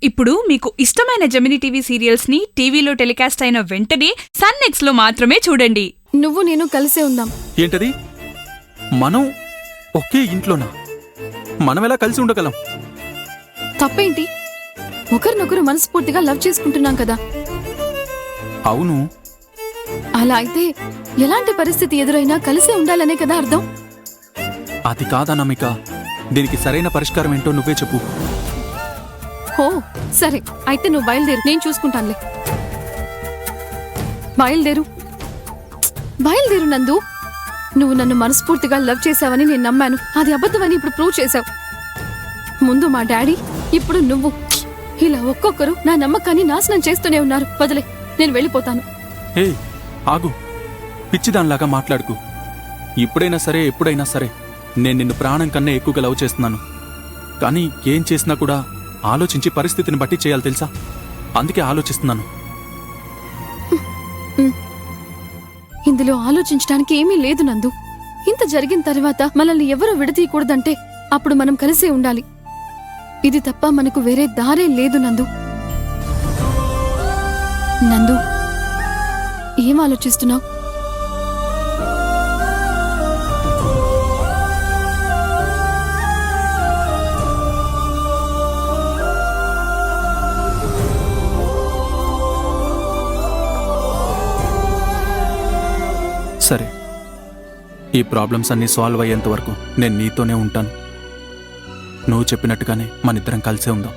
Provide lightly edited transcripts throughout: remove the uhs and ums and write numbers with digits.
ఇప్పుడు మీకు ఇష్టమైన జెమినీ టీవీ సీరియల్స్ ని టీవీలో టెలికాస్ట్ అయిన వెంటనే సన్ నెక్స్ట్ లో మాత్రమే చూడండి. నువ్వు నేను కలిసే ఉందాం. ఏంటది? మనం ఒకే ఇంట్లోనా? మనం ఎలా కలిసి ఉండగలం? తప్పేంటి? ఒకరినొకరు మనస్ఫూర్తిగా లవ్ చేసుకుంటున్నాం కదా. అవును. అలా అయితే ఎలాంటి పరిస్థితి ఎదురైనా కలిసే ఉండాలనే కదా అర్థం. అది కాదా నమిక, దీనికి సరైన పరిష్కారం ఏంటో నువ్వే చెప్పు. ఓ సరే, అయితే నువ్వు బయలుదేరు, నేను చూసుకుంటానులే. బయలుదేరు బయలుదేరు నందు. నువ్వు నన్ను మనస్ఫూర్తిగా లవ్ చేశావని నేను నమ్మాను. అది అబద్ధమని ఇప్పుడు ప్రూవ్ చేశావు. ముందు మా డాడీ, ఇప్పుడు నువ్వు. ఇలా ఒక్కొక్కరు నా నమ్మకాన్ని నాశనం చేస్తూనే ఉన్నారు. వదిలే, నేను వెళ్ళిపోతాను. హే ఆగు, పిచ్చిదానిలాగా మాట్లాడుకు. ఇప్పుడైనా సరే ఎప్పుడైనా సరే నేను నిన్ను ప్రాణం కన్నా ఎక్కువగా లవ్ చేస్తున్నాను. కానీ ఏం చేసినా కూడా ఆలోచించి పరిస్థితిని బట్టి చేయాలి తెలుసా? అందుకే ఆలోచిస్తున్నాను. ఇందులో ఆలోచించడానికి ఏమీ లేదు నందు. ఇంత జరిగిన తర్వాత మనల్ని ఎవరూ విడతీయకూడదంటే అప్పుడు మనం కలిసే ఉండాలి. ఇది తప్ప మనకు వేరే దారే లేదు నందు. నందు, ఏం ఆలోచిస్తున్నావు? సరే, ఈ ప్రాబ్లమ్స్ అన్నీ సాల్వ్ అయ్యేంత వరకు నేను నీతోనే ఉంటాను. నువ్వు చెప్పినట్టుగానే మనిద్దరం కలిసే ఉందాం.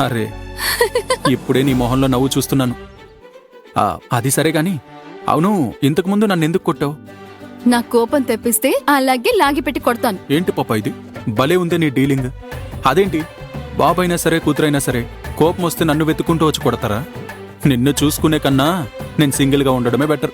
అరే, ఇప్పుడే నీ మొహంలో నవ్వు చూస్తున్నాను. అది సరే గాని, అవును, ఇంతకుముందు నన్ను ఎందుకు కొట్టావు? నా కోపం తెప్పిస్తే అలాగే లాగిపెట్టి కొడతాను. ఏంటి పాప ఇది? భలే ఉందే నీ డీలింగ్. అదేంటి, బాబైనా సరే కూతురైనా సరే కోపం వస్తే నన్ను వెతుక్కుంటూ వచ్చి కొడతారా? నిన్ను చూసుకునే కన్నా నేను సింగిల్గా ఉండడమే బెటర్.